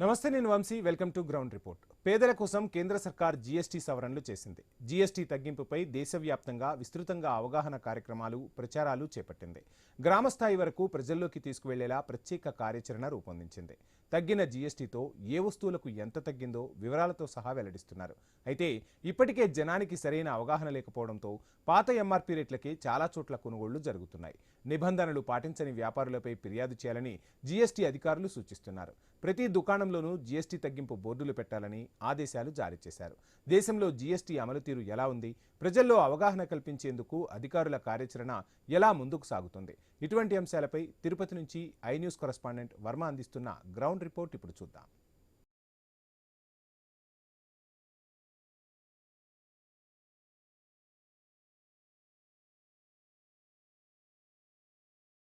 నమస్తే, నేను Vamshi. Welcome to ground report. పేదల కోసం కేంద్ర సర్కార్ జీఎస్టీ సవరణలు చేసింది. జీఎస్టీ తగ్గింపుపై దేశవ్యాప్తంగా విస్తృతంగా అవగాహన కార్యక్రమాలు, ప్రచారాలు చేపట్టింది. గ్రామ స్థాయి వరకు ప్రజల్లోకి తీసుకువెళ్లేలా ప్రత్యేక కార్యాచరణ రూపొందించింది. తగ్గిన జీఎస్టీతో ఏ వస్తువులకు ఎంత తగ్గిందో వివరాలతో సహా వెల్లడిస్తున్నారు. అయితే ఇప్పటికే జనానికి సరైన అవగాహన లేకపోవడంతో పాత ఎంఆర్పీ రేట్లకే చాలా చోట్ల కొనుగోళ్లు జరుగుతున్నాయి. నిబంధనలు పాటించని వ్యాపారులపై ఫిర్యాదు చేయాలని జీఎస్టీ అధికారులు సూచిస్తున్నారు. ప్రతి దుకాణంలోనూ జీఎస్టీ తగ్గింపు బోర్డులు పెట్టాలని ఆదేశాలు జారీ చేశారు. దేశంలో జీఎస్టీ అమలు తీరు ఎలా ఉంది, ప్రజల్లో అవగాహన కల్పించేందుకు అధికారుల కార్యాచరణ ఎలా ముందుకు సాగుతుంది, ఇటువంటి అంశాలపై తిరుపతి నుంచి ఐ న్యూస్ కరెస్పాండెంట్ వర్మ అందిస్తున్న గ్రౌండ్ రిపోర్ట్ ఇప్పుడు చూద్దాం.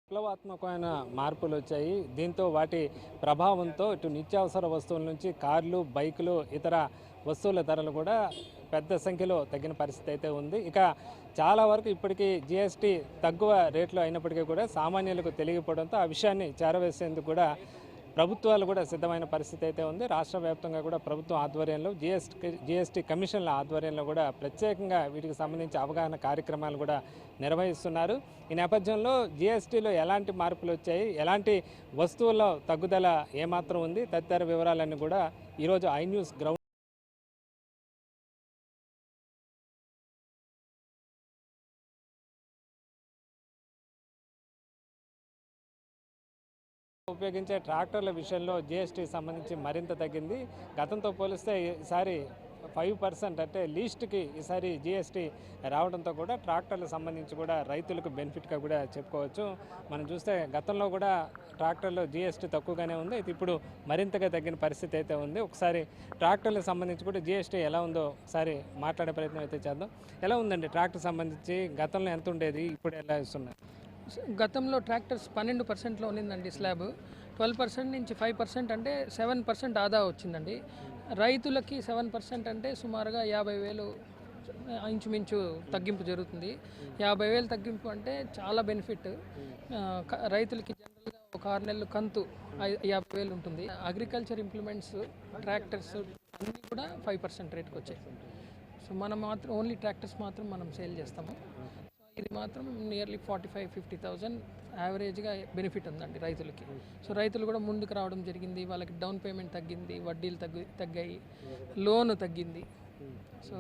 విప్లవాత్మకమైన మార్పులు వచ్చాయి. దీంతో వాటి ప్రభావంతో ఇటు నిత్యావసర వస్తువుల నుంచి కార్లు, బైకులు, ఇతర వస్తువుల ధరలు కూడా పెద్ద సంఖ్యలో తగ్గిన పరిస్థితి అయితే ఉంది. ఇక చాలా వరకు ఇప్పటికీ జీఎస్టీ తక్కువ రేట్లు అయినప్పటికీ కూడా సామాన్యులకు తెలియకపోవడంతో ఆ విషయాన్ని చేరవేసేందుకు కూడా ప్రభుత్వాలు కూడా సిద్ధమైన పరిస్థితి అయితే ఉంది. రాష్ట్ర వ్యాప్తంగా కూడా ప్రభుత్వం ఆధ్వర్యంలో జీఎస్టీ కమిషన్ల ఆధ్వర్యంలో కూడా ప్రత్యేకంగా వీటికి సంబంధించి అవగాహన కార్యక్రమాలు కూడా నిర్వహిస్తున్నారు. ఈ నేపథ్యంలో జీఎస్టీలో ఎలాంటి మార్పులు వచ్చాయి, ఎలాంటి వస్తువుల్లో తగ్గుదల ఏమాత్రం ఉంది తదితర వివరాలన్నీ కూడా ఈరోజు ఐ న్యూస్ గ్రౌండ్ ఉపయోగించే ట్రాక్టర్ల విషయంలో జీఎస్టీకి సంబంధించి మరింత తగ్గింది. గతంతో పోలిస్తే ఈసారి 5% అంటే లీస్ట్కి ఈసారి జీఎస్టీ రావడంతో కూడా ట్రాక్టర్లకు సంబంధించి కూడా రైతులకు బెనిఫిట్గా కూడా చెప్పుకోవచ్చు. మనం చూస్తే గతంలో కూడా ట్రాక్టర్లో జీఎస్టీ తక్కువగానే ఉంది, అయితే ఇప్పుడు మరింతగా తగ్గిన పరిస్థితి అయితే ఉంది. ఒకసారి ట్రాక్టర్లకు సంబంధించి కూడా జీఎస్టీ ఎలా ఉందో ఒకసారి మాట్లాడే ప్రయత్నం అయితే చేద్దాం. ఎలా ఉందండి ట్రాక్టర్ సంబంధించి? గతంలో ఎంత ఉండేది, ఇప్పుడు ఎలా ఇస్తున్నారు? గతంలో ట్రాక్టర్స్ 12%లో ఉన్నిందండి స్లాబ్. 12% నుంచి 5% అంటే 7% ఆదా వచ్చిందండి. రైతులకి 7% అంటే సుమారుగా 50,000 ఇంచుమించు తగ్గింపు జరుగుతుంది. 50,000 తగ్గింపు అంటే చాలా బెనిఫిట్. రైతులకి జనరల్గా ఒక 6 నెలలు కంతు 50,000 ఉంటుంది. అగ్రికల్చర్ ఇంప్లిమెంట్స్, ట్రాక్టర్స్ అన్నీ కూడా 5% రేట్కి వచ్చాయి. సో మనం మాత్రం ఓన్లీ ట్రాక్టర్స్ మాత్రం మనం సేల్ చేస్తాము. ఇది మాత్రం నియర్లీ 45,000-50,000 యావరేజ్గా బెనిఫిట్ ఉందండి రైతులకి. సో రైతులు కూడా ముందుకు రావడం జరిగింది. వాళ్ళకి డౌన్ పేమెంట్ తగ్గింది, వడ్డీలు తగ్గాయి, లోను తగ్గింది. సో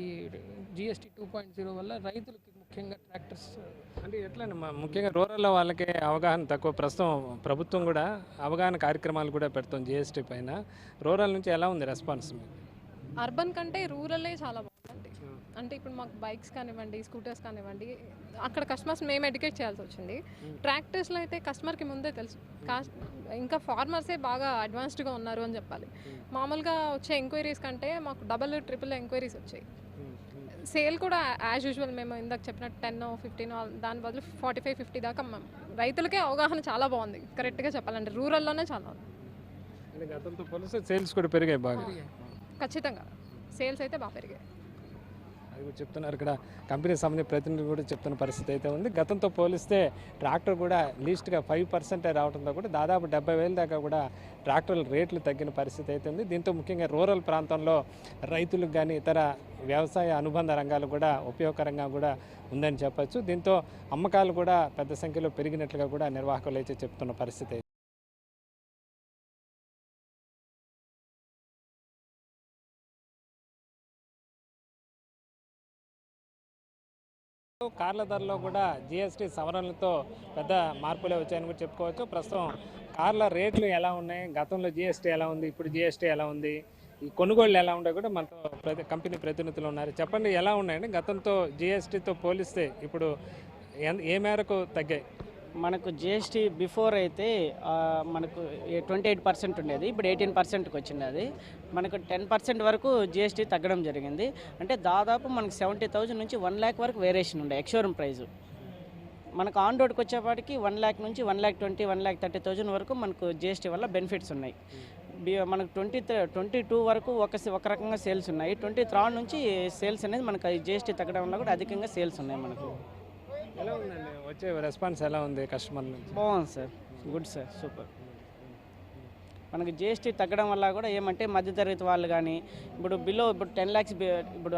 ఈ జీఎస్టీ 2.0 వల్ల రైతులకి ముఖ్యంగా ట్రాక్టర్స్ అంటే ఎట్లా ముఖ్యంగా రూరల్లో వాళ్ళకి అవగాహన తక్కువ. ప్రస్తుతం ప్రభుత్వం కూడా అవగాహన కార్యక్రమాలు కూడా పెడుతుంది జీఎస్టీ పైన. రూరల్ నుంచి ఎలా ఉంది రెస్పాన్స్? అర్బన్ కంటే రూరలే చాలా బాగుందండి. అంటే ఇప్పుడు మాకు బైక్స్ కానివ్వండి, స్కూటర్స్ కానివ్వండి, అక్కడ కస్టమర్స్ మేము ఎడ్యుకేట్ చేయాల్సి వచ్చింది. ట్రాక్టర్స్లో అయితే కస్టమర్కి ముందే తెలుసు. ఇంకా ఫార్మర్సే బాగా అడ్వాన్స్డ్గా ఉన్నారు అని చెప్పాలి. మామూలుగా వచ్చే ఎంక్వైరీస్ కంటే మాకు డబల్ ట్రిపుల్ ఎంక్వైరీస్ వచ్చాయి. సేల్ కూడా యాజ్ యూజువల్ మేము ఇందాక చెప్పినట్టు 10-15 దాని బదులు 45-50 దాకా రైతులకే అవగాహన చాలా బాగుంది. కరెక్ట్గా చెప్పాలంటే రూరల్లోనే చాలా ఉంది. గతంతో పోలిస్తే సేల్స్ కూడా పెరిగాయి బాగా. ఖచ్చితంగా సేల్స్ అయితే బాగా పెరిగాయి. అది కూడా చెప్తున్నారు ఇక్కడ కంపెనీకి సంబంధించిన ప్రతినిధులు కూడా చెప్తున్న పరిస్థితి అయితే ఉంది. గతంతో పోలిస్తే ట్రాక్టర్ కూడా లీస్ట్గా 5% రావడంతో కూడా దాదాపు 70,000 దాకా కూడా ట్రాక్టర్ల రేట్లు తగ్గిన పరిస్థితి అయితే ఉంది. దీంతో ముఖ్యంగా రూరల్ ప్రాంతంలో రైతులకు కానీ ఇతర వ్యవసాయ అనుబంధ రంగాలు కూడా ఉపయోగకరంగా కూడా ఉందని చెప్పచ్చు. దీంతో అమ్మకాలు కూడా పెద్ద సంఖ్యలో పెరిగినట్లుగా కూడా నిర్వాహకులు అయితే చెప్తున్న పరిస్థితి. కార్ల ధరలో కూడా జీఎస్టీ సవరణలతో పెద్ద మార్పులే వచ్చాయని కూడా చెప్పుకోవచ్చు. ప్రస్తుతం కార్ల రేట్లు ఎలా ఉన్నాయి, గతంలో జీఎస్టీ ఎలా ఉంది, ఇప్పుడు జీఎస్టీ ఎలా ఉంది, ఈ కొనుగోళ్లు ఎలా ఉంటాయి కూడా మనతో కంపెనీ ప్రతినిధులు ఉన్నారు. చెప్పండి, ఎలా ఉన్నాయండి గతంతో జీఎస్టీతో పోలిస్తే ఇప్పుడు ఏ మేరకు తగ్గాయి? మనకు జిఎస్టీ బిఫోర్ అయితే మనకు 28% ఉండేది, ఇప్పుడు 18%కి వచ్చింది. మనకు 10% వరకు జిఎస్టీ తగ్గడం జరిగింది. అంటే దాదాపు మనకు 70,000 నుంచి 1 lakh వరకు వేరియేషన్ ఉండే ఎక్స్షోరూమ్ ప్రైజు. మనకు ఆన్ రోడ్కి వచ్చేపాటికి 1 lakh నుంచి 1,20,000 1,30,000 వరకు మనకు జిఎస్టీ వల్ల బెనిఫిట్స్ ఉన్నాయి. మనకు 22 వరకు ఒక రకంగా సేల్స్ ఉన్నాయి. 23 నుంచి సేల్స్ అనేది మనకు జిఎస్టీ తగ్గడం వల్ల కూడా అధికంగా సేల్స్ ఉన్నాయి మనకు. ఎలా ఉందండి వచ్చే రెస్పాన్స్ ఎలా ఉంది కస్టమర్ నుంచి? బాగుంది సార్, గుడ్ సార్, సూపర్. మనకి జిఎస్టీ తగ్గడం వల్ల కూడా ఏమంటే మధ్యతరగతి వాళ్ళు కానీ ఇప్పుడు 10 lakhs ఇప్పుడు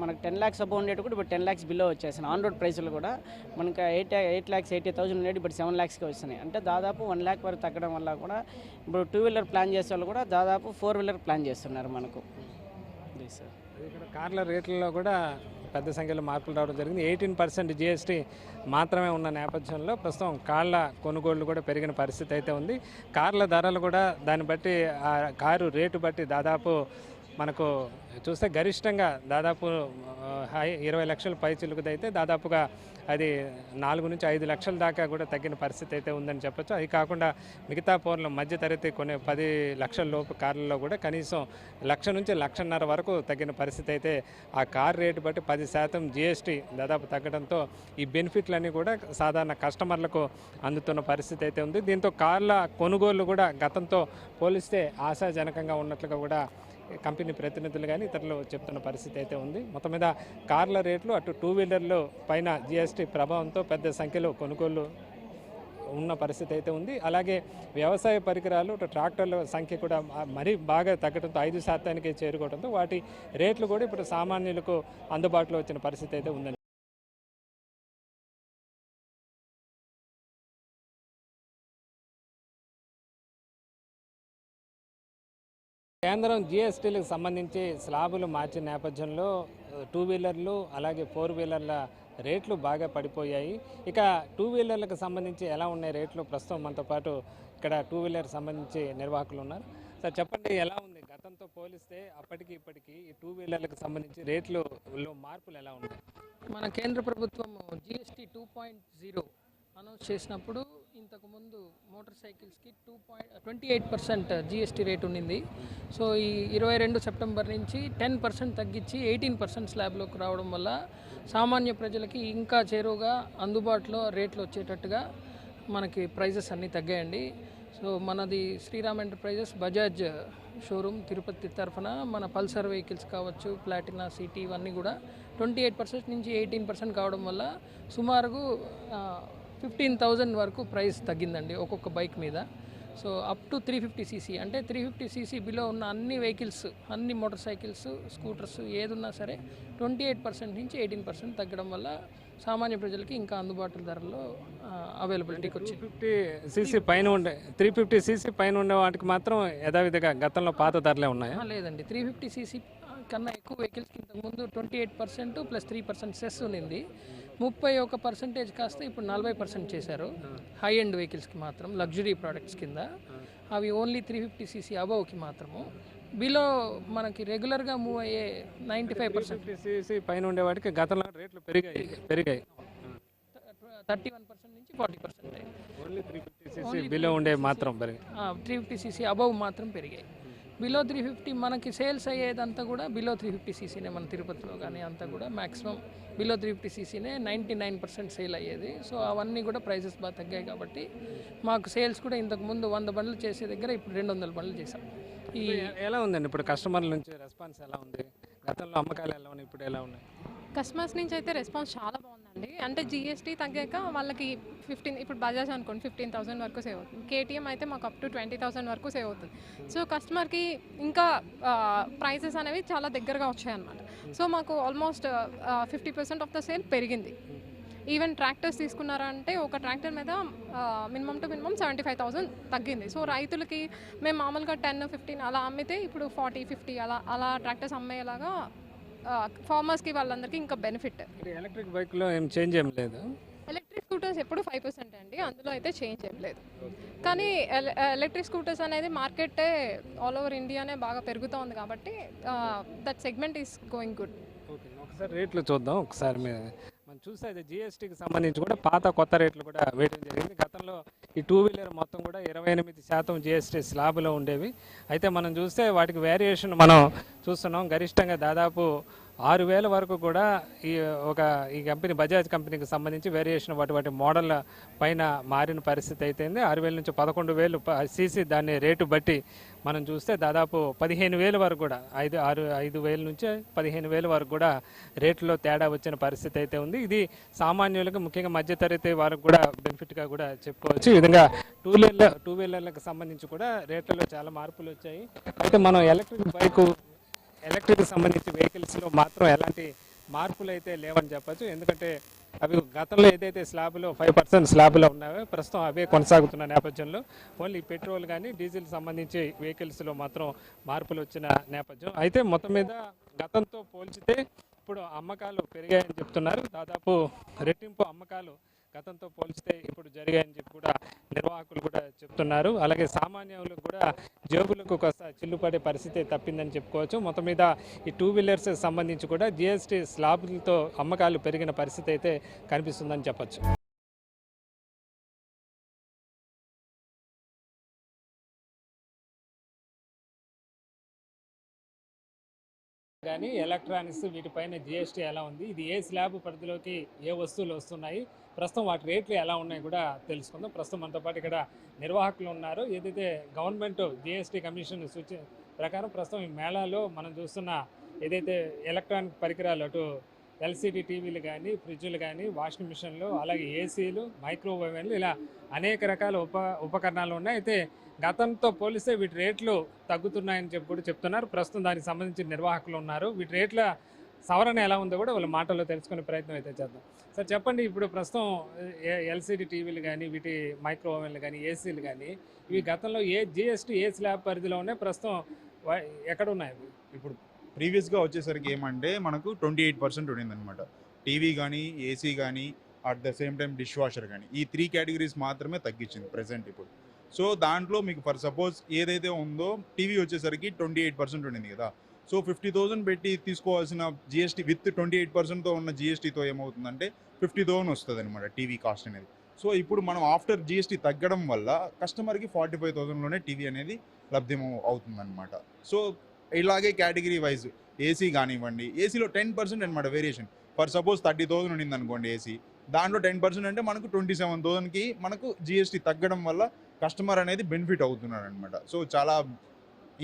మనకు 10 lakhs అబౌవ్ ఉండేది కూడా ఇప్పుడు 10 lakhs బిలో వచ్చేసాయి. ఆన్ రోడ్ ప్రైసులు కూడా మనకి 8,80,000 ఉండేది ఇప్పుడు 7 lakhsకి వస్తున్నాయి. అంటే దాదాపు 1 lakh వరకు తగ్గడం వల్ల కూడా ఇప్పుడు 2-wheeler ప్లాన్ చేసే వాళ్ళు కూడా దాదాపు 4-wheeler ప్లాన్ చేస్తున్నారు మనకు. ఇది సార్ ఇక్కడ కార్ల రేట్లలో కూడా పెద్ద సంఖ్యలో మార్పులు రావడం జరిగింది. 18% జిఎస్టీ మాత్రమే ఉన్న నేపథ్యంలో ప్రస్తుతం కార్ల కొనుగోళ్లు కూడా పెరిగిన పరిస్థితి అయితే ఉంది. కార్ల ధరలు కూడా దాన్ని బట్టి ఆ కారు రేటు బట్టి దాదాపు మనకు చూస్తే గరిష్టంగా దాదాపు 20 లక్షల పై చిలుకుదైతే దాదాపుగా అది 4 నుంచి 5 లక్షల దాకా కూడా తగ్గిన పరిస్థితి అయితే ఉందని చెప్పొచ్చు. అది కాకుండా మిగతా పౌరుల మధ్యతరగతి కొన్ని 10 లక్షల లోపు కార్లలో కూడా కనీసం 1,00,000 నుంచి 1,50,000 వరకు తగ్గిన పరిస్థితి అయితే ఆ కార్ రేటు బట్టి 10% జిఎస్టీ దాదాపు తగ్గడంతో ఈ బెనిఫిట్లన్నీ కూడా సాధారణ కస్టమర్లకు అందుతున్న పరిస్థితి అయితే ఉంది. దీంతో కార్ల కొనుగోళ్లు కూడా గతంతో పోలిస్తే ఆశాజనకంగా ఉన్నట్లుగా కూడా కంపెనీ ప్రతినిధులు కానీ ఇతరులు చెప్తున్న పరిస్థితి అయితే ఉంది. మొత్తం మీద కార్ల రేట్లు అటు 2-wheelerలు పైన జిఎస్టీ ప్రభావంతో పెద్ద సంఖ్యలో కొనుగోళ్లు ఉన్న పరిస్థితి అయితే ఉంది. అలాగే వ్యవసాయ పరికరాలు ట్రాక్టర్ల సంఖ్య కూడా మరీ బాగా తగ్గడంతో 5% చేరుకోవడంతో వాటి రేట్లు కూడా ఇప్పుడు సామాన్యులకు అందుబాటులో వచ్చిన పరిస్థితి అయితే ఉందని కేంద్రం జిఎస్టీలకు సంబంధించి స్లాబులు మార్చిన నేపథ్యంలో 2-wheelerలు అలాగే 4-wheelerల రేట్లు బాగా పడిపోయాయి. ఇక 2-wheelerలకు సంబంధించి ఎలా ఉన్నాయి రేట్లు? ప్రస్తుతం మనతో పాటు ఇక్కడ 2-wheeler సంబంధించి నిర్వాహకులు ఉన్నారు. సార్ చెప్పండి, ఎలా ఉంది గతంతో పోలిస్తే అప్పటికి ఇప్పటికి ఈ 2-wheelerలకు సంబంధించి రేట్లో మార్పులు ఎలా ఉన్నాయి? మన కేంద్ర ప్రభుత్వం జిఎస్టీ 2.0 అనౌన్స్ చేసినప్పుడు ఇంతకుముందు మోటార్ సైకిల్స్కి 28% జిఎస్టీ రేట్ ఉండింది. సో ఈ 22 సెప్టెంబర్ నుంచి 10% తగ్గించి 18% స్లాబ్లోకి రావడం వల్ల సామాన్య ప్రజలకి ఇంకా చేరువుగా అందుబాటులో రేట్లు వచ్చేటట్టుగా మనకి ప్రైజెస్ అన్నీ తగ్గాయండి. సో మనది శ్రీరామ్ ఎంటర్ప్రైజెస్ బజాజ్ షోరూమ్ తిరుపతి తరఫున మన పల్సర్ వెహికల్స్ కావచ్చు, ప్లాటినా సిటీ ఇవన్నీ కూడా 28% నుంచి 18% కావడం వల్ల సుమారుగా 15,000 వరకు ప్రైస్ తగ్గిందండి ఒక్కొక్క బైక్ మీద. సో అప్ టు 350cc అంటే 350cc బిలో ఉన్న అన్ని వెహికల్స్, అన్ని మోటార్ సైకిల్స్, స్కూటర్స్ ఏదున్నా సరే 28% నుంచి 18% తగ్గడం వల్ల సామాన్య ప్రజలకి ఇంకా అందుబాటులో ధరల్లో అవైలబిలిటీకి వచ్చింది. 350cc పైన ఉండే వాటికి మాత్రం యథావిధిగా గతంలో పాత ధరలే ఉన్నాయా? లేదండి, 350cc కన్నా ఎక్కువ వెహికల్స్కి ఇంతకుముందు 28% ప్లస్ 3% సెస్ ఉన్నింది. 31% కాస్త ఇప్పుడు 40% చేశారు. హై ఎండ్ వెహికల్స్కి మాత్రం లగ్జరీ ప్రోడక్ట్స్ కింద. అవి ఓన్లీ 350cc అబవ్కి మాత్రము. బిలో మనకి రెగ్యులర్గా మూవ్ అయ్యే 95% 350cc పైన ఉండే వాటికి గతంలో రేట్లు పెరిగాయి 31% నుంచి 40%. ఓన్లీ 350cc బిలో ఉండే మాత్రం పెరిగాయి. 350cc అబవ్ మాత్రం పెరిగాయి. బిలో 350 మనకి సేల్స్ అయ్యేదంతా కూడా బిలో 350cc మన తిరుపతిలో కానీ అంతా కూడా మ్యాక్సిమం బిలో 350cc 99% సేల్ అయ్యేది. సో అవన్నీ కూడా ప్రైజెస్ బాగా తగ్గాయి కాబట్టి మాకు సేల్స్ కూడా ఇంతకుముందు 100 బండ్లు చేసే దగ్గర ఇప్పుడు 200 బండ్లు చేసాం. ఈ ఎలా ఉందండి ఇప్పుడు కస్టమర్ల నుంచి రెస్పాన్స్ ఎలా ఉంది? గతంలో అమ్మకాలు ఎలా ఉన్నాయి, ఇప్పుడు ఎలా ఉన్నాయి? కస్టమర్స్ నుంచి అయితే రెస్పాన్స్ చాలా బాగుందండి. అంటే జిఎస్టీ తగ్గాక వాళ్ళకి 15, ఇప్పుడు బజాజ్ అనుకోండి 15,000 వరకు సేవ్ అవుతుంది. కేటీఎం అయితే మాకు అప్ టు 20,000 వరకు సేవ్ అవుతుంది. సో కస్టమర్కి ఇంకా ప్రైసెస్ అనేవి చాలా దగ్గరగా వచ్చాయన్నమాట. సో మాకు ఆల్మోస్ట్ 50% ఆఫ్ ద సేల్ పెరిగింది. ఈవెన్ ట్రాక్టర్స్ తీసుకున్నారంటే ఒక ట్రాక్టర్ మీద మినిమం టు మినిమం 75,000 తగ్గింది. సో రైతులకి మేము మామూలుగా 10-15 అలా అమ్మితే ఇప్పుడు 40-50 అలా ట్రాక్టర్స్ అమ్మేలాగా ఫార్మర్స్కి వాళ్ళందరికీ ఇంకా బెనిఫిట్. ఎలక్ట్రిక్ బైక్లో ఏం చేంజ్ ఏం లేదు. ఎలక్ట్రిక్ స్కూటర్స్ ఎప్పుడు 5% అండి, అందులో అయితే చేంజ్ ఏం లేదు. కానీ ఎలక్ట్రిక్ స్కూటర్స్ అనేది మార్కెటే ఆల్ ఓవర్ ఇండియానే బాగా పెరుగుతూ ఉంది కాబట్టి that segment is going good. Okay, ఒకసారి రేట్లు చూద్దాం. ఒకసారి మనం చూస్తే అది జిఎస్టీకి సంబంధించి కూడా పాత కొత్త రేట్లు కూడా వేయడం జరిగింది. గతంలో ఈ 2-wheeler మొత్తం కూడా 28% జిఎస్టీ స్లాబ్లో ఉండేవి. అయితే మనం చూస్తే వాటికి వేరియేషన్ మనం చూస్తున్నాం. గరిష్టంగా దాదాపు 6,000 వరకు కూడా ఈ కంపెనీ బజాజ్ కంపెనీకి సంబంధించి వేరియేషన్ వాటి మోడల్ పైన మారిన పరిస్థితి అయితే 6,000 నుంచి 11,000 సీసీ దాన్ని రేటు బట్టి మనం చూస్తే దాదాపు 15,000 వరకు కూడా 5,000 నుంచి 15,000 వరకు కూడా రేట్లో తేడా వచ్చిన పరిస్థితి అయితే ఉంది. ఇది సామాన్యులకు ముఖ్యంగా మధ్యతరగతి వారికి కూడా బెనిఫిట్గా కూడా చెప్పుకోవచ్చు. ఈ విధంగా టూ వీలర్లకు సంబంధించి కూడా రేట్లలో చాలా మార్పులు వచ్చాయి. అయితే మనం ఎలక్ట్రిక్ సంబంధించి వెహికల్స్లో మాత్రం ఎలాంటి మార్పులు అయితే లేవని చెప్పచ్చు. ఎందుకంటే అవి గతంలో ఏదైతే స్లాబ్లో 5% స్లాబ్లో ఉన్నాయో ప్రస్తుతం అవే కొనసాగుతున్న నేపథ్యంలో ఓన్లీ పెట్రోల్ కానీ డీజిల్ సంబంధించి వెహికల్స్లో మాత్రం మార్పులు వచ్చిన నేపథ్యం. అయితే మొత్తం మీద గతంతో పోల్చితే ఇప్పుడు అమ్మకాలు పెరిగాయని చెప్తున్నారు. దాదాపు రెట్టింపు అమ్మకాలు గతంతో పోల్చితే ఇప్పుడు జరిగాయని చెప్పి కూడా నిర్వాహకులు కూడా చెప్తున్నారు. అలాగే సామాన్యులకు కూడా జేబులకు కాస్త చిల్లుపడే పరిస్థితి తప్పిందని చెప్పుకోవచ్చు. మొత్తం మీద ఈ టూ వీలర్స్ సంబంధించి కూడా జిఎస్టీ స్లాబ్లతో అమ్మకాలు పెరిగిన పరిస్థితి అయితే కనిపిస్తుందని చెప్పచ్చు. కానీ ఎలక్ట్రానిక్స్ వీటిపైన జిఎస్టీ ఎలా ఉంది, ఇది ఏ స్లాబ్ పరిధిలోకి ఏ వస్తువులు వస్తున్నాయి, ప్రస్తుతం వాటి రేట్లు ఎలా ఉన్నాయి కూడా తెలుసుకుందాం. ప్రస్తుతం మనతో పాటు ఇక్కడ నిర్వాహకులు ఉన్నారు. ఏదైతే గవర్నమెంట్ జిఎస్టీ కమిషన్ సూచన ప్రకారం ప్రస్తుతం ఈ మేళాలో మనం చూస్తున్న ఏదైతే ఎలక్ట్రానిక్ పరికరాలు అటు ఎల్సిడి టీవీలు కానీ ఫ్రిడ్జ్లు కానీ వాషింగ్ మిషన్లు అలాగే ఏసీలు మైక్రోవేవ్లు ఇలా అనేక రకాల ఉపకరణాలు ఉన్నాయి. అయితే గతంతో పోలిస్తే వీటి రేట్లు తగ్గుతున్నాయని చెప్పి కూడా చెప్తున్నారు. ప్రస్తుతం దానికి సంబంధించిన నిర్వాహకులు ఉన్నారు. వీటి రేట్ల సవరణ ఎలా ఉందో కూడా వాళ్ళ మాటల్లో తెలుసుకునే ప్రయత్నం అయితే చేద్దాం. సార్ చెప్పండి, ఇప్పుడు ప్రస్తుతం ఎల్సిడి టీవీలు కానీ వీటి మైక్రోవేవ్లు కానీ ఏసీలు కానీ ఇవి గతంలో ఏ జిఎస్టీ ఏ స్లాబ్ పరిధిలో ఉన్నాయి, ప్రస్తుతం ఎక్కడ ఉన్నాయి? ఇప్పుడు ప్రీవియస్గా వచ్చేసరికి ఏమంటే మనకు 28% ఉండిందనమాట. టీవీ కానీ ఏసీ కానీ at the same time dish washer కానీ ఈ 3 కేటగిరీస్ మాత్రమే తగ్గించింది ప్రజెంట్ ఇప్పుడు. సో దాంట్లో మీకు ఫర్ సపోజ్ ఏదైతే ఉందో టీవీ వచ్చేసరికి 28% ఉండింది కదా. సో 50,000 పెట్టి తీసుకోవాల్సిన జిఎస్టీ విత్ 28%తో ఉన్న జిఎస్టీతో ఏమవుతుందంటే 50,000 వస్తుంది అనమాట టీవీ కాస్ట్ అనేది. సో ఇప్పుడు మనం ఆఫ్టర్ జిఎస్టీ తగ్గడం వల్ల కస్టమర్కి 45,000లోనే టీవీ అనేది లబ్ధం అవుతుందన్నమాట. సో ఇలాగే కేటగిరీ వైజ్ ఏసీ కానివ్వండి, ఏసీలో 10% అనమాట వేరియేషన్. ఫర్ సపోజ్ 30,000 ఉండింది అనుకోండి ఏసీ, దాంట్లో 10% అంటే మనకు 27,000కి మనకు జిఎస్టీ తగ్గడం వల్ల కస్టమర్ అనేది బెనిఫిట్ అవుతున్నాడు అనమాట. సో చాలా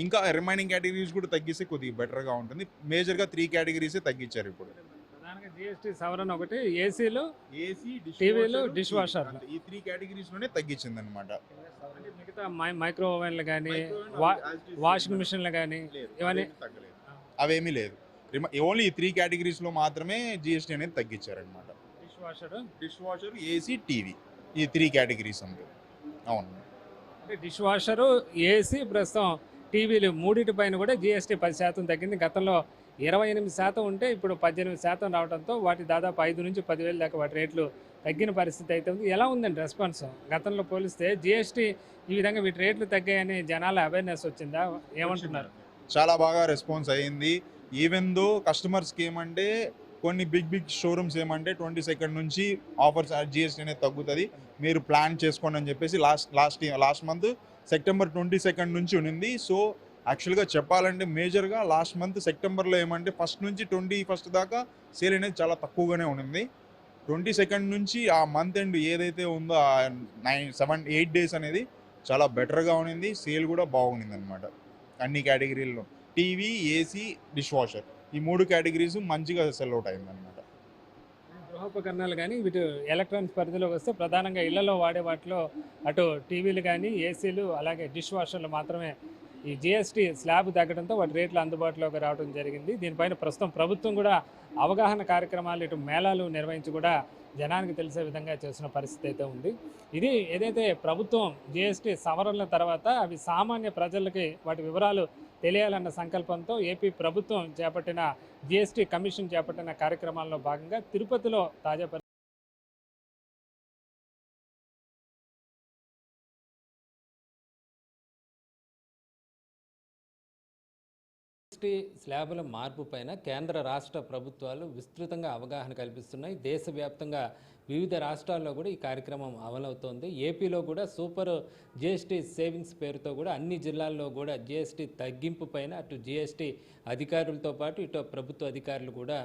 ఇంకా రిమైనింగ్ కేటగిరీస్ కూడా తగ్గిస్తే కొద్దిగా బెటర్గా ఉంటుంది. మేజర్గా 3 కేటగిరీసే తగ్గించారు ఇప్పుడు. ప్రధానంగా జిఎస్టీ సవరణ ఒకటి, ఏసీలు, ఏసీ, టీవీలు, డిష్ వాషర్ ఈ 3 కేటగిరీస్లోనే తగ్గించింది అనమాట. మిగతా మైక్రోవేవ్లు కానీ వాషింగ్ మిషన్లు కానీ ఇవన్నీ తగ్గలేదు, అవేమీ లేదు. ఓన్లీ ఈ 3 కేటగిరీస్లో మాత్రమే జిఎస్టీ అనేది తగ్గించారనమాట. డిష్ వాషర్, ఏసీ, టీవీ ఈ 3 కేటగిరీస్ అంతే. అవును, అంటే డిష్ వాషరు, ఏసీ, ప్రస్తుతం టీవీలు మూడింటి పైన కూడా జిఎస్టీ 10% తగ్గింది. గతంలో 28% ఉంటే ఇప్పుడు 18% రావడంతో వాటి దాదాపు 5 నుంచి 10,000 దాకా వాటి రేట్లు తగ్గిన పరిస్థితి అయితే ఉంది. ఎలా ఉందండి రెస్పాన్స్? గతంలో పోలిస్తే జిఎస్టీ ఈ విధంగా వీటి రేట్లు తగ్గాయని జనాల అవేర్నెస్ వచ్చిందా? ఏమంటున్నారు? చాలా బాగా రెస్పాన్స్ అయ్యింది. ఈవెన్ దో కస్టమర్స్కి ఏమంటే కొన్ని బిగ్ షోరూమ్స్ ఏమంటే 22nd నుంచి ఆఫర్స్ జిఎస్టీ అనేది తగ్గుతుంది, మీరు ప్లాన్ చేసుకోండి అని చెప్పేసి లాస్ట్ మంత్ సెప్టెంబర్ 22nd నుంచి ఉన్నింది. సో యాక్చువల్గా చెప్పాలంటే మేజర్గా లాస్ట్ మంత్ సెప్టెంబర్లో ఏమంటే 1st నుంచి 21st దాకా సేల్ అనేది చాలా తక్కువగానే ఉన్నింది. 22nd నుంచి ఆ మంత్ ఎండ్ ఏదైతే ఉందో ఆ 7-8 డేస్ అనేది చాలా బెటర్గా ఉన్నింది. సేల్ కూడా బాగుంది అనమాట. అన్ని కేటగిరీల్లో టీవీ, ఏసీ, డిష్ వాషర్ ఈ 3 కేటగిరీస్ మంచిగా సెల్ అవుట్ అయిందనమాట. గృహోపకరణాలు కానీ వీటి ఎలక్ట్రానిక్స్ పరిధిలోకి వస్తే ప్రధానంగా ఇళ్లలో వాడే వాటిలో అటు టీవీలు కానీ ఏసీలు అలాగే డిష్ వాషర్లు మాత్రమే ఈ జిఎస్టీ స్లాబ్ తగ్గడంతో వాటి రేట్లు అందుబాటులోకి రావడం జరిగింది. దీనిపైన ప్రస్తుతం ప్రభుత్వం కూడా అవగాహన కార్యక్రమాలు ఇటు మేళాలు నిర్వహించి కూడా జనానికి తెలిసే విధంగా చేసిన పరిస్థితి అయితే ఉంది. ఇది ఏదైతే ప్రభుత్వం జిఎస్టీ సవరణల తర్వాత అవి సామాన్య ప్రజలకి వాటి వివరాలు తెలియాలన్న సంకల్పంతో ఏపీ ప్రభుత్వం చేపట్టిన జిఎస్టీ కమిషన్ చేపట్టిన కార్యక్రమాల్లో భాగంగా తిరుపతిలో తాజా జిఎస్టీ స్లాబుల మార్పు పైన కేంద్ర రాష్ట్ర ప్రభుత్వాలు విస్తృతంగా అవగాహన కల్పిస్తున్నాయి. దేశవ్యాప్తంగా వివిధ రాష్ట్రాల్లో కూడా ఈ కార్యక్రమం అమలవుతోంది. ఏపీలో కూడా సూపర్ జిఎస్టీ సేవింగ్స్ పేరుతో కూడా అన్ని జిల్లాల్లో కూడా జిఎస్టీ తగ్గింపు పైన అటు జిఎస్టీ అధికారులతో పాటు ఇటు ప్రభుత్వ అధికారులు కూడా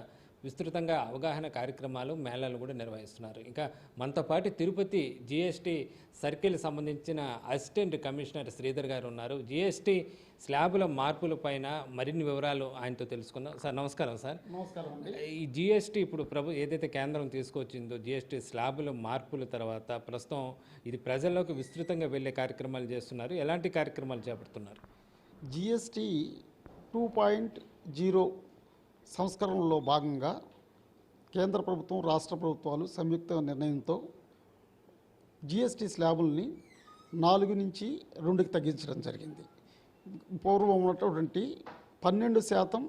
విస్తృతంగా అవగాహన కార్యక్రమాలు మేళాలు కూడా నిర్వహిస్తున్నారు. ఇంకా మనతో పాటు తిరుపతి జిఎస్టీ సర్కిల్ సంబంధించిన అసిస్టెంట్ కమిషనర్ శ్రీధర్ గారు ఉన్నారు. జిఎస్టీ స్లాబుల మార్పుల పైన మరిన్ని వివరాలు ఆయనతో తెలుసుకుందాం. సార్ నమస్కారం. సార్ నమస్కారం అండి. ఈ జిఎస్టీ ఇప్పుడు ఏదైతే కేంద్రం తీసుకొచ్చిందో జిఎస్టీ స్లాబుల మార్పుల తర్వాత ప్రస్తుతం ఇది ప్రజల్లోకి విస్తృతంగా వెళ్ళే కార్యక్రమాలు చేస్తున్నారు. ఎలాంటి కార్యక్రమాలు చేపడుతున్నారు? జిఎస్టీ 2.0 సంస్కరణలో భాగంగా కేంద్ర ప్రభుత్వం రాష్ట్ర ప్రభుత్వాలు సంయుక్త నిర్ణయంతో జిఎస్టీ స్లాబుల్ని 4 నుంచి 2కి తగ్గించడం జరిగింది. పూర్వం ఉన్నటువంటి 12%,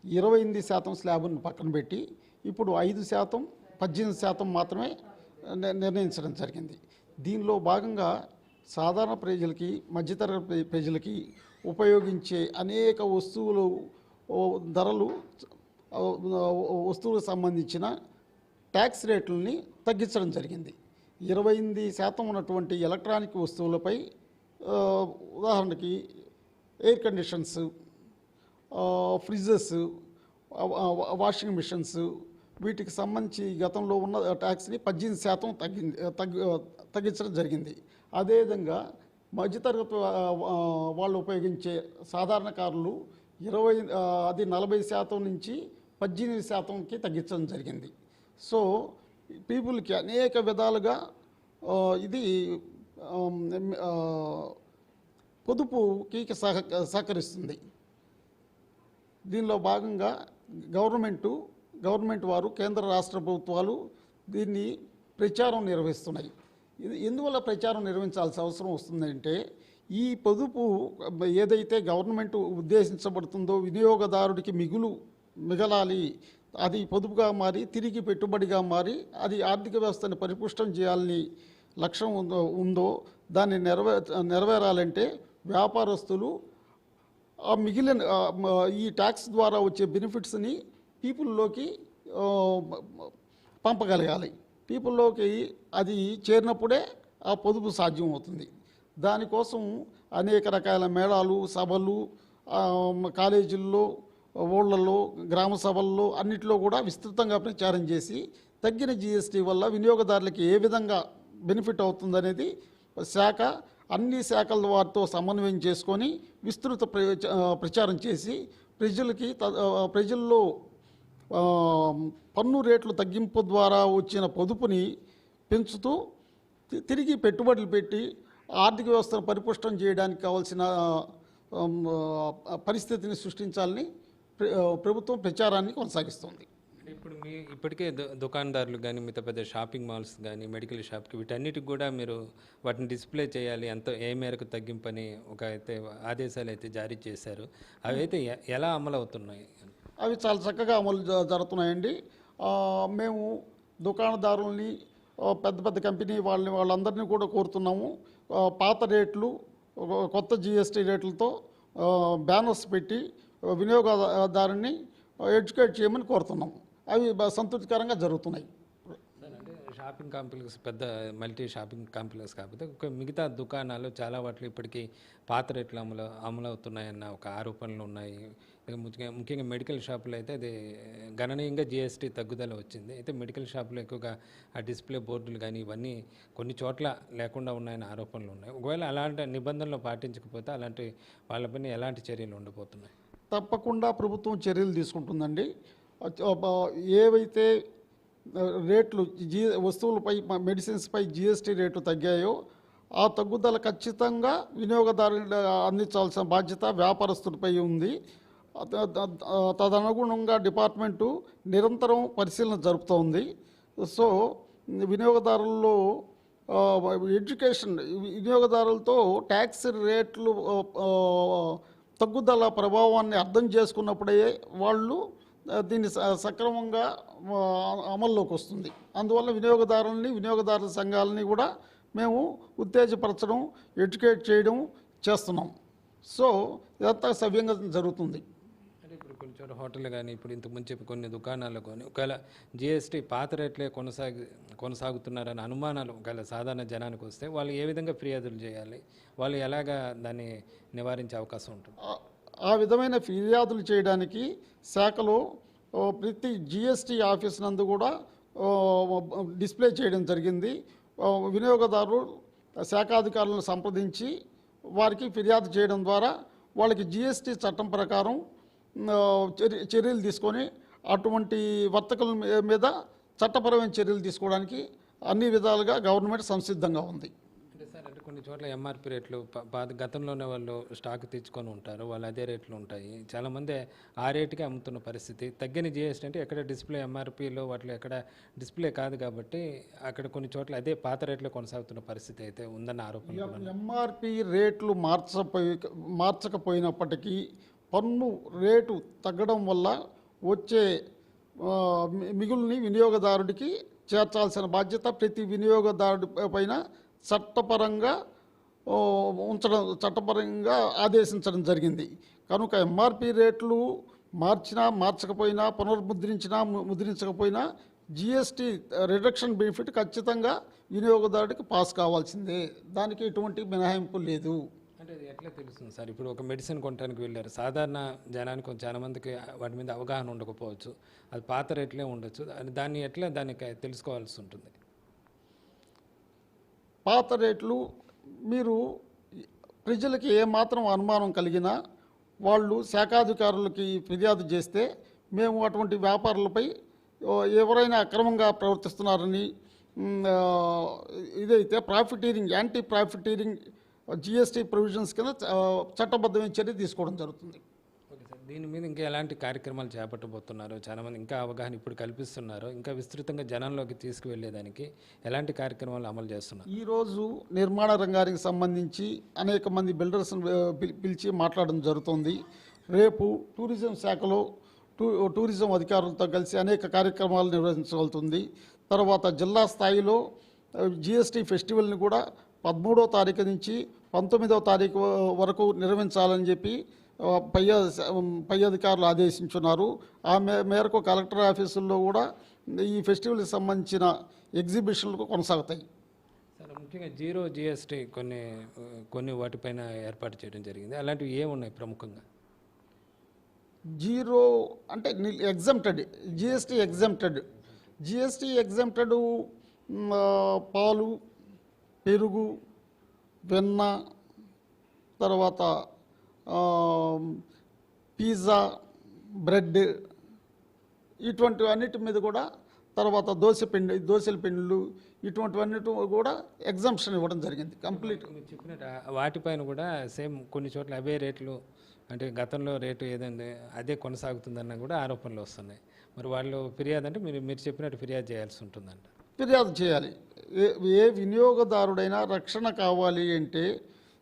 28% స్లాబుని పక్కన పెట్టి ఇప్పుడు 5%, 18% మాత్రమే నిర్ణయించడం జరిగింది. దీనిలో భాగంగా సాధారణ ప్రజలకి, మధ్యతరగతి ప్రజలకి ఉపయోగించే అనేక వస్తువులు ధరలు, వస్తువులకు సంబంధించిన ట్యాక్స్ రేట్లని తగ్గించడం జరిగింది. 28% ఉన్నటువంటి ఎలక్ట్రానిక్ వస్తువులపై ఉదాహరణకి air conditions, fridges, washing machines, వీటికి సంబంధించి గతంలో ఉన్న ట్యాక్స్ని 18% తగ్గించడం జరిగింది. అదేవిధంగా మధ్యతరగతి వాళ్ళు ఉపయోగించే సాధారణ కార్లు 40% నుంచి 18%కి తగ్గించడం జరిగింది. సో పీపుల్కి అనేక విధాలుగా ఇది పొదుపుకి సహకరిస్తుంది. దీనిలో భాగంగా గవర్నమెంట్ వారు, కేంద్ర రాష్ట్ర ప్రభుత్వాలు దీన్ని ప్రచారం నిర్వహిస్తున్నాయి. ఇది ఎందువల్ల ప్రచారం నిర్వహించాల్సిన అవసరం వస్తుందంటే, ఈ పొదుపు ఏదైతే గవర్నమెంట్ ఉద్దేశించబడుతుందో వినియోగదారుడికి మిగలాలి, అది పొదుపుగా మారి తిరిగి పెట్టుబడిగా మారి అది ఆర్థిక వ్యవస్థని పరిపుష్టం చేయాలని లక్ష్యం ఉందో దాన్ని నెరవేరాలంటే వ్యాపారస్తులు ఆ మిగిలిన ఈ ట్యాక్స్ ద్వారా వచ్చే బెనిఫిట్స్ని పీపుల్లోకి పంపగలగాలి. పీపుల్లోకి అది చేరినప్పుడే ఆ పొదుపు సాధ్యం అవుతుంది. దానికోసం అనేక రకాల మేళాలు, సభలు, కాలేజీల్లో, ఊళ్ళల్లో, గ్రామ సభల్లో అన్నిటిలో కూడా విస్తృతంగా ప్రచారం చేసి తగ్గిన జిఎస్టీ వల్ల వినియోగదారులకి ఏ విధంగా బెనిఫిట్ అవుతుందనేది అన్ని శాఖల వారితో సమన్వయం చేసుకొని విస్తృత ప్రచారం చేసి ప్రజల్లో పన్ను రేట్లు తగ్గింపు ద్వారా వచ్చిన పొదుపుని పెంచుతూ తిరిగి పెట్టుబడులు పెట్టి ఆర్థిక వ్యవస్థను పరిపుష్టం చేయడానికి కావాల్సిన పరిస్థితిని సృష్టించాలని ప్రభుత్వం ప్రచారాన్ని కొనసాగిస్తుంది. ఇప్పుడు ఇప్పటికే దుకాణదారులు కానీ, మిగతా పెద్ద షాపింగ్ మాల్స్ కానీ, మెడికల్ షాప్కి వీటన్నిటికి కూడా మీరు వాటిని డిస్ప్లే చేయాలి, ఏ మేరకు తగ్గింపని అయితే ఆదేశాలు అయితే జారీ చేశారు. అవి అయితే ఎలా అమలు అవుతున్నాయి? అవి చాలా చక్కగా అమలు జరుగుతున్నాయండి. మేము దుకాణదారుల్ని, పెద్ద కంపెనీ వాళ్ళందరినీ కూడా కోరుతున్నాము. పాత రేట్లు, కొత్త జిఎస్టీ రేట్లతో బ్యానర్స్ పెట్టి వినియోగదారుని ఎడ్యుకేట్ చేయమని కోరుతున్నాము. అవి సంతృప్తికరంగా జరుగుతున్నాయి. షాపింగ్ కాంప్లెక్స్ పెద్ద మల్టీ షాపింగ్ కాంప్లెక్స్ కాకపోతే మిగతా దుకాణాలు చాలా వాటిలో ఇప్పటికీ పాత రేట్లు అమలవుతున్నాయన్న ఒక ఆరోపణలు ఉన్నాయి. ముఖ్యంగా మెడికల్ షాపులో అయితే అది గణనీయంగా జిఎస్టీ తగ్గుదల వచ్చింది. అయితే మెడికల్ షాపులో ఎక్కువగా ఆ డిస్ప్లే బోర్డులు కానీ ఇవన్నీ కొన్ని చోట్ల లేకుండా ఉన్నాయన్న ఆరోపణలు ఉన్నాయి. ఒకవేళ అలాంటి నిబంధనలు పాటించకపోతే అలాంటి వాళ్ళపైన ఎలాంటి చర్యలు ఉండబోతున్నాయి? తప్పకుండా ప్రభుత్వం చర్యలు తీసుకుంటుందండి. ఏవైతే రేట్లు వస్తువులపై, మెడిసిన్స్పై జిఎస్టీ రేట్లు తగ్గాయో ఆ తగ్గుదల ఖచ్చితంగా వినియోగదారులు అందించాల్సిన బాధ్యత వ్యాపారస్తులపై ఉంది. తదనుగుణంగా డిపార్ట్మెంటు నిరంతరం పరిశీలన జరుపుతోంది. సో వినియోగదారుల్లో వినియోగదారులతో ట్యాక్స్ రేట్లు తగ్గుదల ప్రభావాన్ని అర్థం చేసుకున్నప్పుడే వాళ్ళు దీన్ని సక్రమంగా అమల్లోకి వస్తుంది. అందువల్ల వినియోగదారుల సంఘాలని కూడా మేము ఉత్తేజపరచడం, ఎడ్యుకేట్ చేయడం చేస్తున్నాం. సో ఇదంతా సవ్యంగా జరుగుతుంది. అంటే ఇప్పుడు కొన్ని చోట్ల హోటళ్ళు కానీ ఇప్పుడు ఇంతకు ముందు చెప్పి కొన్ని దుకాణాల్లో కానీ ఒకవేళ జిఎస్టీ పాత రేట్లే కొనసాగుతున్నారని అనుమానాలు ఒకవేళ సాధారణ జనానికి వస్తే వాళ్ళు ఏ విధంగా ఫిర్యాదులు చేయాలి, వాళ్ళు ఎలాగా దాన్ని నివారించే అవకాశం ఉంటుంది? ఆ విధమైన ఫిర్యాదులు చేయడానికి శాఖలో ప్రతి జిఎస్టీ ఆఫీస్ నందు కూడా డిస్ప్లే చేయడం జరిగింది. వినియోగదారులు శాఖాధికారులను సంప్రదించి వారికి ఫిర్యాదు చేయడం ద్వారా వాళ్ళకి జిఎస్టీ చట్టం ప్రకారం చర్యలు తీసుకొని అటువంటి వర్తకుల మీద చట్టపరమైన చర్యలు తీసుకోవడానికి అన్ని విధాలుగా గవర్నమెంట్ సంసిద్ధంగా ఉంది. అంటే సార్ అంటే కొన్ని చోట్ల ఎంఆర్పి రేట్లు గతంలోనే వాళ్ళు స్టాక్ తెచ్చుకొని ఉంటారు, వాళ్ళు అదే రేట్లు ఉంటాయి. చాలామంది ఆ రేటుకే అమ్ముతున్న పరిస్థితి. తగ్గిన జిఎస్టీ అంటే ఎక్కడ డిస్ప్లే ఎంఆర్పిలో వాటిలో ఎక్కడ డిస్ప్లే కాదు కాబట్టి అక్కడ కొన్ని చోట్ల అదే పాత రేట్లో కొనసాగుతున్న పరిస్థితి అయితే ఉందన్న ఆరోపణ. ఎంఆర్పి రేట్లు మార్చకపోయినప్పటికీ పన్ను రేటు తగ్గడం వల్ల వచ్చే మిగులుని వినియోగదారుడికి చేర్చాల్సిన బాధ్యత ప్రతి వినియోగదారుడి పైన చట్టపరంగా ఆదేశించడం జరిగింది. కనుక ఎంఆర్పి రేట్లు మార్చకపోయినా ముద్రించకపోయినా జిఎస్టీ రిడక్షన్ బెనిఫిట్ ఖచ్చితంగా వినియోగదారుడికి పాస్ కావాల్సిందే. దానికి ఎటువంటి మినహాయింపు లేదు. అంటే అది ఎట్లా తెలుస్తుంది సార్? ఇప్పుడు ఒక మెడిసిన్ కొనడానికి వెళ్ళారు, సాధారణ జనానికి చాలా మందికి వాటి మీద అవగాహన ఉండకపోవచ్చు, అది పాత రేట్లే ఉండొచ్చు, దాన్ని ఎట్లా దానికి తెలుసుకోవాల్సి ఉంటుంది? పాత రేట్లు మీరు ప్రజలకి ఏమాత్రం అనుమానం కలిగినా వాళ్ళు శాఖాధికారులకి ఫిర్యాదు చేస్తే మేము అటువంటి వ్యాపారులపై ఎవరైనా అక్రమంగా ప్రవర్తిస్తున్నారని ఇదైతే profiteering anti profiteering GST provisions కింద చట్టబద్ధమైన చర్య తీసుకోవడం జరుగుతుంది. ఓకే సార్, దీని మీద ఇంకా ఎలాంటి కార్యక్రమాలు చేపట్టబోతున్నారు? చాలామంది ఇంకా అవగాహన ఇప్పుడు కల్పిస్తున్నారు, ఇంకా విస్తృతంగా జనంలోకి తీసుకువెళ్ళేదానికి ఎలాంటి కార్యక్రమాలు అమలు చేస్తున్నారు? ఈరోజు నిర్మాణ రంగానికి సంబంధించి అనేక మంది బిల్డర్స్ని పిలిచి మాట్లాడడం జరుగుతుంది. రేపు టూరిజం శాఖలో టూరిజం అధికారులతో కలిసి అనేక కార్యక్రమాలు నిర్వహించగలుగుతుంది. తర్వాత జిల్లా స్థాయిలో జిఎస్టీ ఫెస్టివల్ని కూడా 13వ తారీఖు నుంచి 19వ తారీఖు వరకు నిర్వహించాలని చెప్పి పై అధికారులు ఆదేశించున్నారు. ఆ మేరకు కలెక్టర్ ఆఫీసుల్లో కూడా ఈ ఫెస్టివల్కి సంబంధించిన ఎగ్జిబిషన్లు కొనసాగుతాయి. సార్ ముఖ్యంగా జీరో జిఎస్టీ కొన్ని వాటిపైన ఏర్పాటు చేయడం జరిగింది, అలాంటివి ఏమున్నాయి ప్రముఖంగా? జీరో అంటే ఎగ్జామ్టెడ్ జిఎస్టీ ఎగ్జామ్టెడ్ పాలు, పెరుగు, వెన్న, తర్వాత పిజ్జా, బ్రెడ్ ఇటువంటి అన్నిటి మీద కూడా, తర్వాత దోశల పిండిలు ఇటువంటివన్నిటి కూడా ఎగ్జామ్షన్ ఇవ్వడం జరిగింది కంప్లీట్. మీరు చెప్పినట్టు వాటిపైన కూడా సేమ్ కొన్ని చోట్ల అవే రేట్లు, అంటే గతంలో రేటు ఏదండి అదే కొనసాగుతుందన్న కూడా ఆరోపణలు వస్తున్నాయి. మరి వాళ్ళు ఫిర్యాదు అంటే మీరు చెప్పినట్టు ఫిర్యాదు చేయాల్సి ఉంటుందంట. ఫిర్యాదు చేయాలి. ఏ వినియోగదారుడైనా రక్షణ కావాలి అంటే,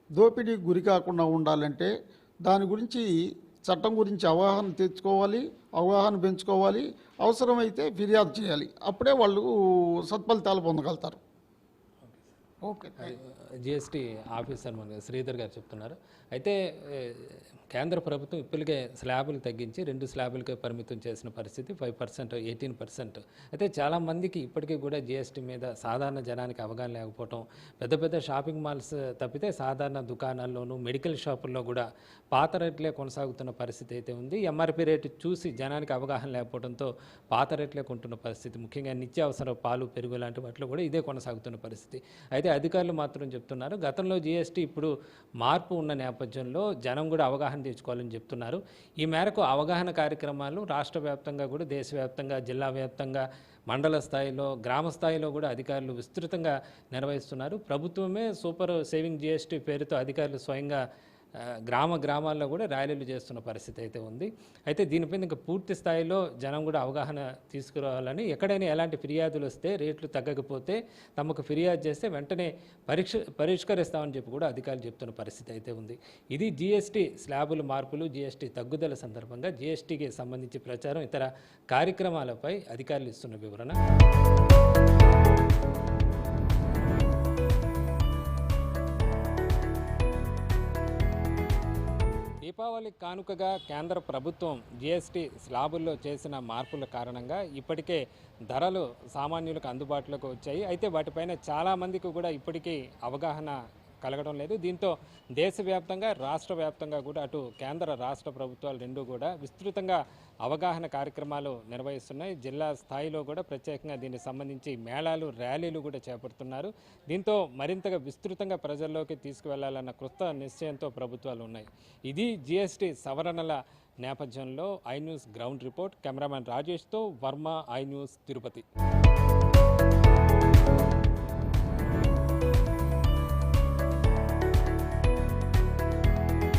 దోపిడీకి గురి కాకుండా ఉండాలంటే దాని గురించి చట్టం గురించి అవగాహన తెచ్చుకోవాలి, అవగాహన పెంచుకోవాలి, అవసరమైతే ఫిర్యాదు చేయాలి. అప్పుడే వాళ్ళు సత్ఫలితాలు పొందగలుగుతారు. ఓకే. జిఎస్టీ ఆఫీసర్ మన శ్రీధర్ గారు చెప్తున్నారు. అయితే కేంద్ర ప్రభుత్వం ఇప్పటికే స్లాబులు తగ్గించి 2 స్లాబులకే పరిమితం చేసిన పరిస్థితి, 5%, 18%. అయితే చాలామందికి ఇప్పటికీ కూడా జిఎస్టీ మీద సాధారణ జనానికి అవగాహన లేకపోవటం, పెద్ద షాపింగ్ మాల్స్ తప్పితే సాధారణ దుకాణాల్లోనూ మెడికల్ షాపుల్లో కూడా పాత రేట్లే కొనసాగుతున్న పరిస్థితి అయితే ఉంది. ఎంఆర్పి రేటు చూసి జనానికి అవగాహన లేకపోవడంతో పాత రేట్లే కొంటున్న పరిస్థితి. ముఖ్యంగా నిత్యావసర పాలు, పెరుగు లాంటి వాటిలో కూడా ఇదే కొనసాగుతున్న పరిస్థితి. అయితే అధికారులు మాత్రం చెప్తున్నారు, గతంలో జిఎస్టీ ఇప్పుడు మార్పు ఉన్న నేపథ్యంలో జనం కూడా అవగాహన తెచ్చుకోవాలని చెప్తున్నారు. ఈ మేరకు అవగాహన కార్యక్రమాలు రాష్ట్ర వ్యాప్తంగా కూడా, దేశవ్యాప్తంగా, జిల్లా వ్యాప్తంగా, మండల స్థాయిలో, గ్రామ స్థాయిలో కూడా అధికారులు విస్తృతంగా నిర్వహిస్తున్నారు. ప్రభుత్వమే సూపర్ సేవింగ్ జిఎస్టీ పేరుతో అధికారులు స్వయంగా గ్రామాల్లో కూడా ర్యాలీలు చేస్తున్న పరిస్థితి అయితే ఉంది. అయితే దీనిపైన ఇంకా పూర్తి స్థాయిలో జనం కూడా అవగాహన తీసుకురావాలని, ఎక్కడైనా ఎలాంటి ఫిర్యాదులు వస్తే, రేట్లు తగ్గకపోతే తమకు ఫిర్యాదు చేస్తే వెంటనే పరిష్కరిస్తామని చెప్పి కూడా అధికారులు చెప్తున్న పరిస్థితి అయితే ఉంది. ఇది జిఎస్టీ స్లాబుల మార్పులు, జిఎస్టీ తగ్గుదల సందర్భంగా జిఎస్టీకి సంబంధించి ప్రచారం, ఇతర కార్యక్రమాలపై అధికారులు ఇస్తున్న వివరణ. దీపావళి కానుకగా కేంద్ర ప్రభుత్వం జీఎస్టీ స్లాబుల్లో చేసిన మార్పుల కారణంగా ఇప్పటికే ధరలు సామాన్యులకు అందుబాటులోకి వచ్చాయి. అయితే వాటిపైన చాలామందికి కూడా ఇప్పటికీ అవగాహన కలగడం లేదు. దీంతో దేశవ్యాప్తంగా రాష్ట్ర వ్యాప్తంగా కూడా అటు కేంద్ర రాష్ట్ర ప్రభుత్వాలు రెండూ కూడా విస్తృతంగా అవగాహన కార్యక్రమాలు నిర్వహిస్తున్నాయి. జిల్లా స్థాయిలో కూడా ప్రత్యేకంగా దీనికి సంబంధించి మేళాలు ర్యాలీలు కూడా చేపడుతున్నారు. దీంతో మరింతగా విస్తృతంగా ప్రజల్లోకి తీసుకువెళ్లాలన్న కృత నిశ్చయంతో ప్రభుత్వాలు ఉన్నాయి. ఇది జీఎస్టీ సవరణల నేపథ్యంలో I news ground report. Cameraman రాజేష్తో వర్మ, ఐ న్యూస్, తిరుపతి.